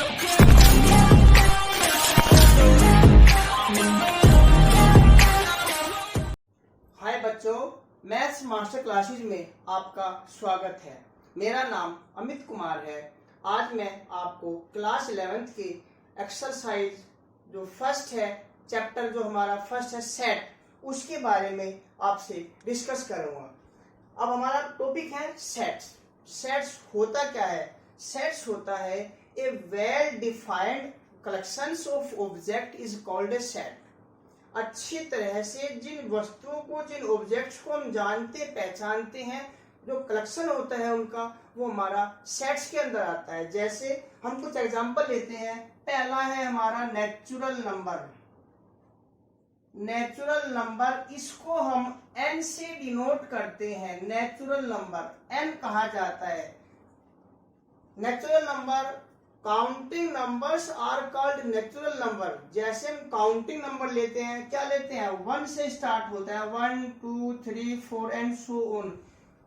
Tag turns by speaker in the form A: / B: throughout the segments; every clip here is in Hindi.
A: हाय बच्चों, मैथ्स मास्टर क्लासेस में आपका स्वागत है। मेरा नाम अमित कुमार है। आज मैं आपको क्लास 11th की एक्सरसाइज जो फर्स्ट है, चैप्टर जो हमारा फर्स्ट है सेट, उसके बारे में आपसे डिस्कस करूंगा। अब हमारा टॉपिक है सेट्स। सेट्स होता क्या है? सेट्स होता है a well defined collections of object is called a set. अच्छी तरह से जिन वस्तुओं को, जिन ऑब्जेक्ट्स को हम जानते पहचानते हैं, जो कलेक्शन होता है उनका, वो हमारा सेट्स के अंदर आता है। जैसे हम कुछ एग्जांपल लेते हैं। पहला है हमारा नेचुरल नंबर। नेचुरल नंबर, इसको हम n से डिनोट करते हैं। नेचुरल नंबर n कहा जाता है। Natural number, counting numbers are called natural number. जैसे हम काउंटिंग नंबर लेते हैं, क्या लेते हैं? 1 से स्टार्ट होता है, 1 2 3 4 एंड सो ऑन।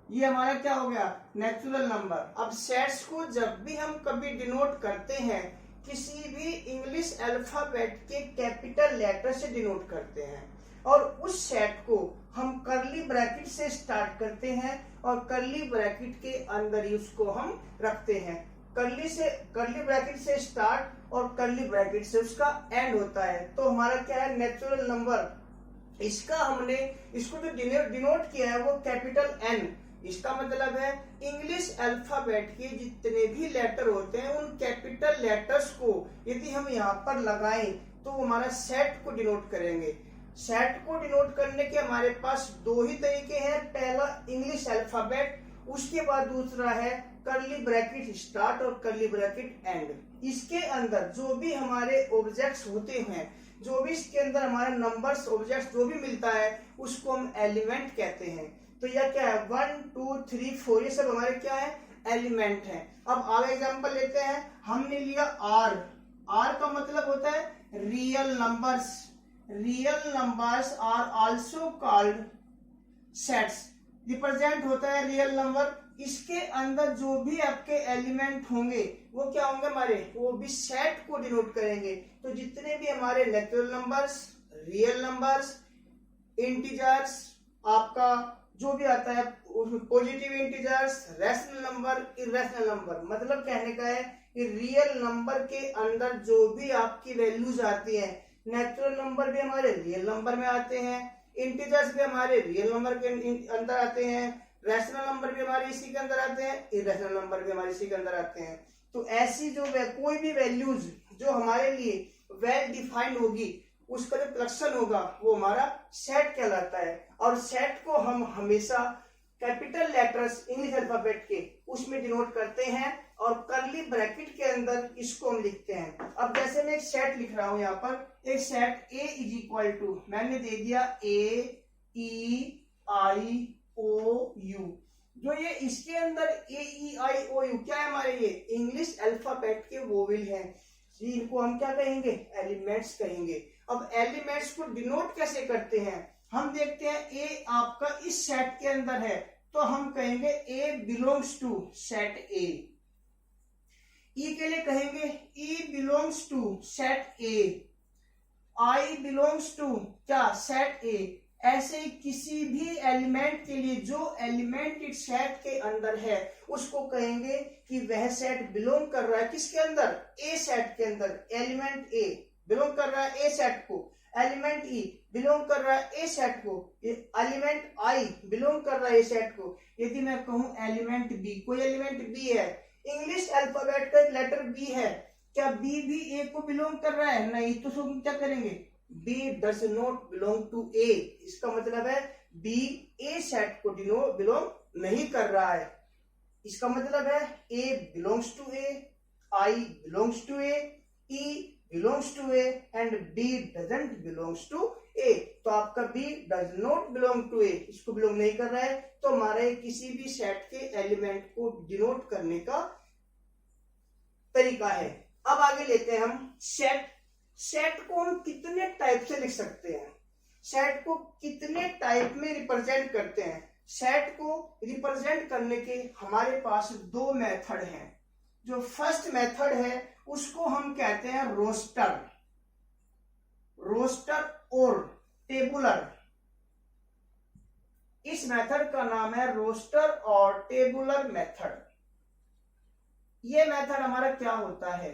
A: ये हमारा क्या हो गया? Natural number. अब सेट्स को जब भी हम कभी डिनोट करते हैं, किसी भी इंग्लिश अल्फाबेट के कैपिटल लेटर से डिनोट करते हैं, और उस सेट को हम कर्ली ब्रैकेट से स्टार्ट करते हैं और कर्ली ब्रैकेट के अंदर ही उसको हम रखते हैं। कर्ली ब्रैकेट से स्टार्ट और कर्ली ब्रैकेट से उसका एंड होता है। तो हमारा क्या है? Natural number. इसका हमने इसको जो डिनोट किया है वो कैपिटल N। इसका मतलब है इंग्लिश अल्फाबेट के जितने भी लेटर होते हैं, उन कैपिटल लेटर्स को यदि हम यहाँ पर लगाएं तो हमारा सेट को डिनोट करेंगे। सेट को डिनोट करने के हमारे पास दो ही तरीके हैं। पहला इंग्लिश अल्फाबेट, उसके बाद दूसरा है कर्ली ब्रैकेट स्टार्ट और कर्ली ब्रैकेट एंड। इसके अंदर जो भी हमारे ऑब्जेक्ट्स होते हैं, जो भी इसके अंदर हमारे नंबर्स, ऑब्जेक्ट्स जो भी मिलता है, उसको हम एलिमेंट कहते हैं। तो यह क्या है? 1 2 3 4, ये सब हमारे क्या है? एलिमेंट है। अब आगे एग्जांपल लेते हैं। हमने लिया R। R का मतलब होता है real numbers. Real numbers are also called sets. Represent होता है रियल नंबर। इसके अंदर जो भी आपके एलिमेंट होंगे वो क्या होंगे? हमारे वो भी सेट को डिनोट करेंगे। तो जितने भी हमारे natural numbers, real numbers, integers, आपका जो भी आता है positive integers, rational number, irrational number, मतलब कहने का है कि रियल नंबर के अंदर जो भी आपकी वैल्यूज आती है, नेचुरल नंबर भी हमारे रियल नंबर में आते हैं, इंटीजर्स भी हमारे रियल नंबर के अंदर आते हैं, रैशनल नंबर भी हमारे इसी के अंदर आते हैं, इरेशनल नंबर भी हमारे इसी के अंदर आते हैं। तो ऐसी जो कोई भी वैल्यूज जो हमारे लिए वेल डिफाइंड होगी, उसका जो कलेक्शन होगा वो हमारा सेट कहलाता है। और सेट को हम हमेशा कैपिटल लेटर्स इंग्लिश अल्फाबेट के उसमें डिनोट करते हैं और कर्ली ब्रैकेट के अंदर इसको हम लिखते हैं। अब जैसे मैं एक सेट लिख रहा हूं, यहाँ पर एक set A is equal to, मैंने दे दिया A E I O U। जो ये इसके अंदर A E I O U क्या है? हमारे ये इंग्लिश अल्फाबेट के वोवेल हैं। इनको हम क्या कहेंगे? एलिमेंट्स कहेंगे। अब एलिमेंट्स को डिनोट कैसे करते हैं? हम देखते हैं A आपका इस सेट के अंदर है, तो हम कहेंगे A belongs to set A। E के लिए कहेंगे E belongs to set A। I belongs to क्या? Set A। ऐसे किसी भी एलिमेंट के लिए जो एलिमेंट इस सेट के अंदर है, उसको कहेंगे कि वह सेट बिलोंग कर रहा है किसके अंदर? A सेट के अंदर। एलिमेंट A बिलोंग कर रहा है A सेट को, एलिमेंट E बिलोंग कर रहा है A सेट को, एलिमेंट I बिलोंग कर रहा है A सेट को। यदि मैं कहूं एलिमेंट B, कोई एलिमेंट B है, इंग्लिश अल्फाबेट का एक लेटर B है, क्या B भी A को बिलोंग कर रहा है? नहीं। तो हम क्या करेंगे? B does not belong to A। इसका मतलब है B A सेट को बिलोंग नहीं कर रहा है। इसका मतलब है A belongs to A, I belongs to A, E belongs to A and B doesn't belongs to A। तो आपका B does not belong to A, इसको बिलोंग नहीं कर रहा है। तो हमारे किसी भी सेट के एलिमेंट को डिनोट करने का तरीका है। अब आगे लेते हैं हम सेट। सेट को हम कितने टाइप से लिख सकते हैं? सेट को कितने टाइप में रिप्रेजेंट करते हैं? सेट को रिप्रेजेंट करने के हमारे पास दो मेथड हैं। जो फर्स्ट मेथड है उसको हम कहते हैं रोस्टर, रोस्टर और टेबुलर। इस मेथड का नाम है रोस्टर और टेबुलर मेथड। ये मेथड हमारा क्या होता है,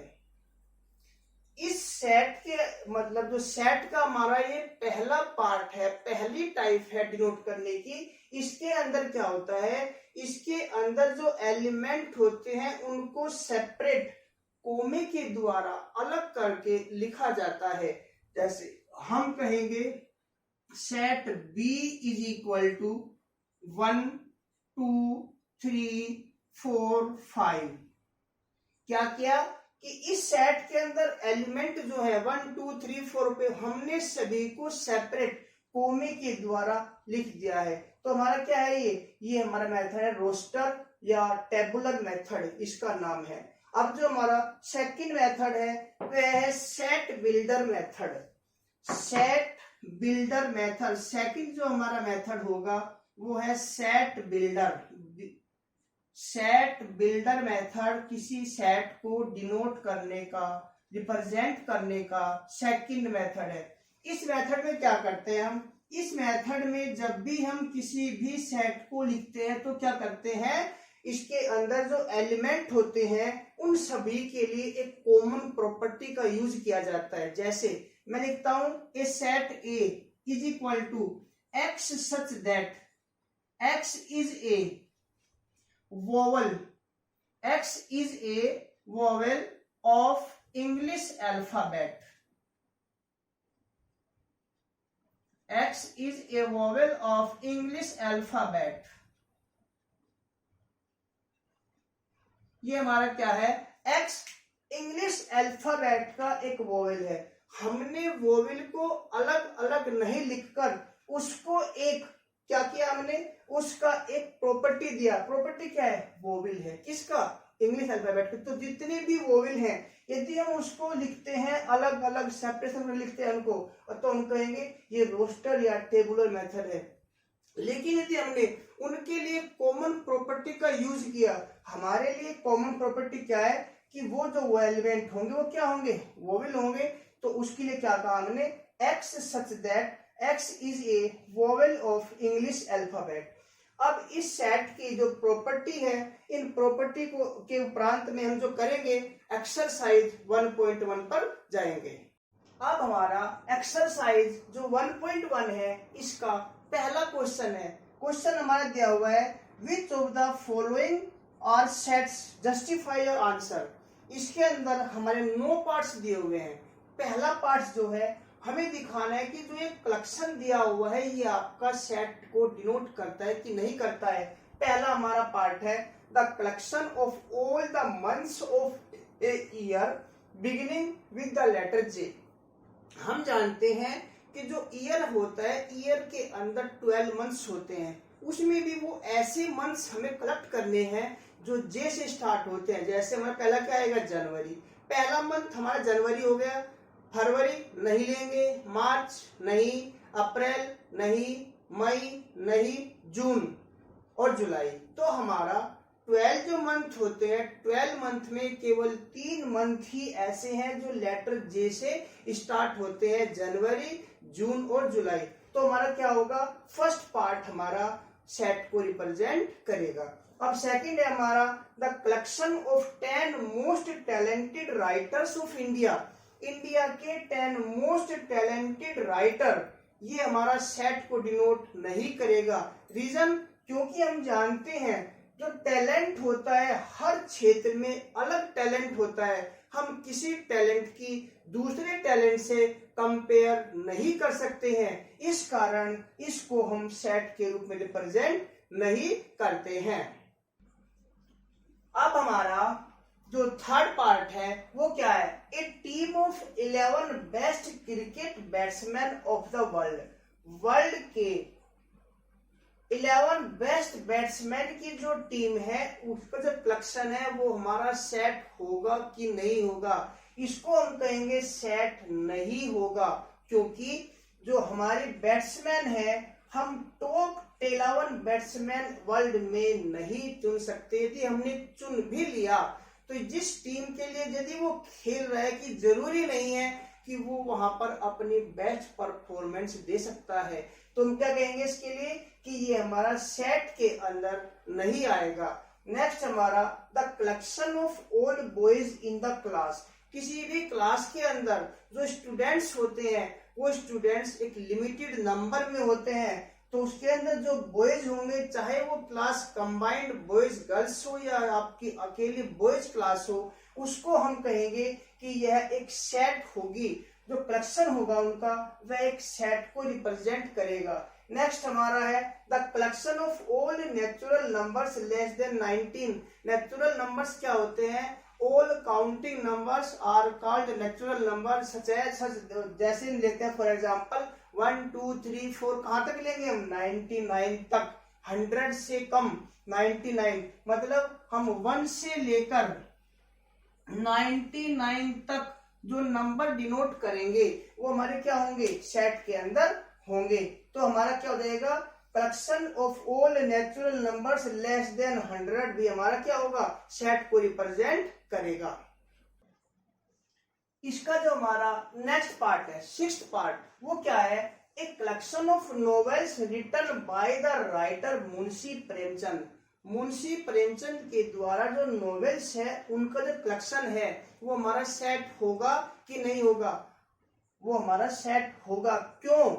A: इस सेट के मतलब जो सेट का हमारा ये पहला पार्ट है, पहली टाइप है डिनोट करने की। इसके अंदर क्या होता है, इसके अंदर जो एलिमेंट होते हैं उनको सेपरेट कोमे के द्वारा अलग करके लिखा जाता है। जैसे हम कहेंगे set B is equal to 1 2 3 4 5। क्या किया कि इस सेट के अंदर एलिमेंट जो है 1 2 3 4 पे हमने सभी को सेपरेट कोमे के द्वारा लिख दिया है। तो हमारा क्या है, ये हमारा मेथड है रोस्टर या टेबुलर मेथड, इसका नाम है। अब जो हमारा सेकंड मेथड है वह है set builder method. Set builder method, second जो हमारा मेथड होगा वो है set builder. Set builder method किसी सेट को डिनोट करने का, रिप्रेजेंट करने का सेकंड मेथड है। इस मेथड में क्या करते हैं हम, इस मेथड में जब भी हम किसी भी सेट को लिखते हैं तो क्या करते हैं, इसके अंदर जो एलिमेंट होते हैं उन सभी के लिए एक कॉमन प्रॉपर्टी का यूज किया जाता है। जैसे मैं लिखता हूं a set A is equal to X such that X is a vowel, X is a vowel of English alphabet. X is a vowel of English alphabet. ये हमारा क्या है, X इंग्लिश अल्फाबेट का एक वोवेल है। हमने वोवेल को अलग अलग नहीं लिखकर उसको एक क्या किया, हमने उसका एक प्रॉपर्टी दिया। प्रॉपर्टी क्या है, वोवेल है। किसका, इंग्लिश अल्फाबेट के। तो जितने भी वोवेल हैं यदि हम उसको लिखते हैं अलग अलग सेपरेशन में लिखते हैं उनको, तो हम कहेंगे ये रोस्टर या टेबुलर मेथड है। लेकिन यदि हमने उनके लिए कॉमन प्रॉपर्टी का यूज किया, हमारे लिए कॉमन प्रॉपर्टी क्या है कि वो जो एलिमेंट होंगे वो क्या होंगे, वोवेल होंगे। तो उसके लिए क्या कहा हमने, x such that X is a vowel of English alphabet। अब इस सेट की जो प्रॉपर्टी है, इन प्रॉपर्टी को के उपरांत में हम जो करेंगे एक्सरसाइज 1.1 पर जाएंगे। अब हमारा एक्सरसाइज जो 1.1 है इसका पहला क्वेश्चन है। क्वेश्चन हमारा दिया हुआ है which of the following are sets justify your answer. इसके अंदर हमारे 9 पार्ट्स दिए हुए हैं। पहला पार्ट जो है हमें दिखाना है कि जो एक कलेक्शन दिया हुआ है ये आपका सेट को डिनोट करता है कि नहीं करता है। पहला हमारा पार्ट है the collection of all the months of a year beginning with the letter J. हम जानते हैं कि जो ईयर होता है, ईयर के अंदर 12 मंथ्स होते हैं, उसमें भी वो ऐसे मंथ्स हमें कलेक्ट करने हैं जो जे से स्टार्ट होते हैं। जैसे हमारा पहला क्या आएगा, जनवरी। पहला मंथ हमारा जनवरी हो गया। फरवरी नहीं लेंगे, मार्च नहीं, अप्रैल नहीं, मई नहीं, जून और जुलाई। तो हमारा 12 जो मंथ होते हैं, 12 मंथ में केवल 3 मंथ ही ऐसे हैं जो लेटर जे से स्टार्ट होते हैं, जनवरी, जून और जुलाई। तो हमारा क्या होगा, फर्स्ट पार्ट हमारा सेट को रिप्रेजेंट करेगा। अब सेकंड है हमारा the collection of 10 most talented writers of India. India के 10 मोस्ट टैलेंटेड राइटर, ये हमारा सेट को डिनोट नहीं करेगा। रीजन, क्योंकि हम जानते हैं जो टैलेंट होता है हर क्षेत्र में अलग टैलेंट होता है। हम किसी टैलेंट की दूसरे टैलेंट से कंपेयर नहीं कर सकते हैं, इस कारण इसको हम सेट के रूप में रिप्रेजेंट नहीं करते हैं। अब हमारा जो थर्ड पार्ट है वो क्या है, a team of 11 best cricket batsman of the world. World के 11 बेस्ट बैट्समैन की जो टीम है उसका जो कलेक्शन है वो हमारा सेट होगा कि नहीं होगा। इसको हम कहेंगे सेट नहीं होगा, क्योंकि जो हमारे बैट्समैन है हम टॉप 11 बैट्समैन वर्ल्ड में नहीं चुन सकते। यदि हमने चुन भी लिया तो जिस टीम के लिए यदि वो खेल रहा है कि जरूरी नहीं है कि वो वहां पर अपनी बेस्ट परफॉर्मेंस दे सकता है, तो हम क्या कहेंगे इसके लिए कि ये हमारा सेट के अंदर नहीं आएगा। नेक्स्ट हमारा the collection of all boys in the class. किसी भी क्लास के अंदर जो स्टूडेंट्स होते हैं वो स्टूडेंट्स एक लिमिटेड नंबर में होते हैं, तो उसके अंदर जो बॉयज होंगे, चाहे वो क्लास कंबाइंड बॉयज गर्ल्स हो या आपकी अकेली बॉयज क्लास हो, उसको हम कहेंगे कि यह एक सेट होगी। जो कलेक्शन होगा उनका वह एक सेट को रिप्रेजेंट करेगा। नेक्स्ट हमारा है the collection of all natural numbers less than 19। Natural numbers क्या होते हैं? All counting numbers are called natural number. जैसे लेते हैं फॉर एग्जांपल 1 2 3 4, कहां तक लेंगे हम? 99 तक। 100 से कम 99, मतलब हम 1 से लेकर 99 तक जो नंबर डिनोट करेंगे वो हमारे क्या होंगे? सेट के अंदर होंगे। तो हमारा क्या हो जाएगा? Collection of all natural numbers less then 100 भी हमारा क्या होगा? सेट को रिप्रेजेंट करेगा। इसका जो हमारा नेक्स्ट पार्ट है, सिक्स्थ पार्ट, वो क्या है? एक collection of novels written by the writer Munshi Premchand. Munshi Premchand के द्वारा जो नॉवेल्स है उनका जो कलेक्शन है वो हमारा सेट होगा कि नहीं होगा? वो हमारा सेट होगा। क्यों?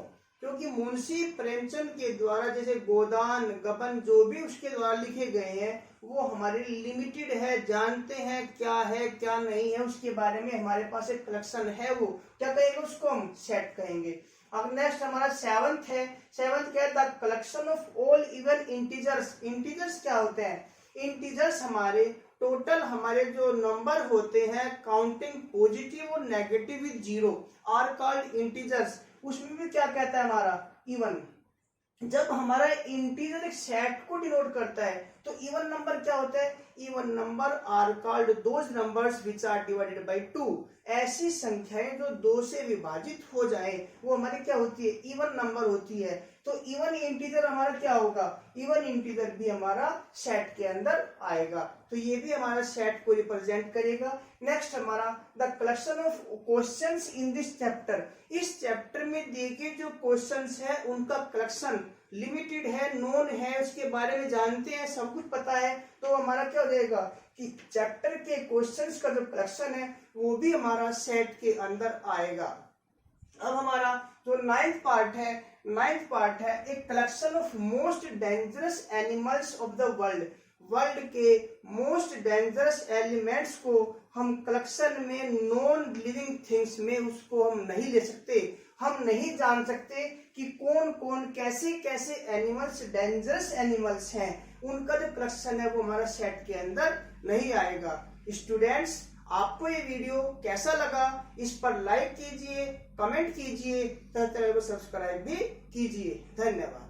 A: क्योंकि मुंशी प्रेमचंद के द्वारा जैसे गोदान, गबन, जो भी उसके द्वारा लिखे गए हैं वो हमारे लिमिटेड है, जानते हैं क्या है क्या नहीं है उसके बारे में हमारे पास एक कलेक्शन है, वो क्या कहेंगे? उसको हम सेट कहेंगे। अब नेक्स्ट हमारा सेवंथ है। सेवंथ क्या है? The collection of all even integers. Integers क्या होते हैं? इंटीजर्स हमारे टोटल हमारे जो नंबर होते हैं काउंटिंग पॉजिटिव और negative with 0 are called integers. उसमें भी क्या कहता है हमारा? इवन। जब हमारा इंटीजर एक सेट को डिनोट करता है तो इवन नंबर क्या होता है? Even number are called those numbers which are divided by 2। ऐसी संख्याएं जो 2 से विभाजित हो जाए वो हमारी क्या होती है? इवन नंबर होती है। तो इवन इंटीजर हमारा क्या होगा? इवन इंटीजर भी हमारा सेट के अंदर आएगा, तो ये भी हमारा सेट को रिप्रेजेंट करेगा। नेक्स्ट हमारा the collection of questions in this chapter. इस चैप्टर में देखिए जो क्वेश्चंस है उनका कलेक्शन लिमिटेड है, नोन है, उसके बारे में जानते हैं, सब कुछ पता है, तो हमारा क्या हो जाएगा कि चैप्टर के क्वेश्चंस का जो कलेक्शन है वो भी हमारा सेट के अंदर आएगा। अब हमारा जो नाइन्थ पार्ट है एक collection of most dangerous animals of the world. World के मोस्ट डेंजरस एलिमेंट्स को हम कलेक्शन में नॉन लिविंग थिंग्स में उसको हम नहीं ले सकते। हम नहीं जान सकते कि कौन कौन कैसे कैसे एनिमल्स डेंजरस एनिमल्स हैं, उनका जो कलेक्शन है वो हमारा सेट के अंदर नहीं आएगा। स्टूडेंट्स, आपको ये वीडियो कैसा लगा? इस पर लाइक कीजिए, कमेंट कीजिए, चैनल को सब्सक्राइब भी कीजिए। धन्यवाद।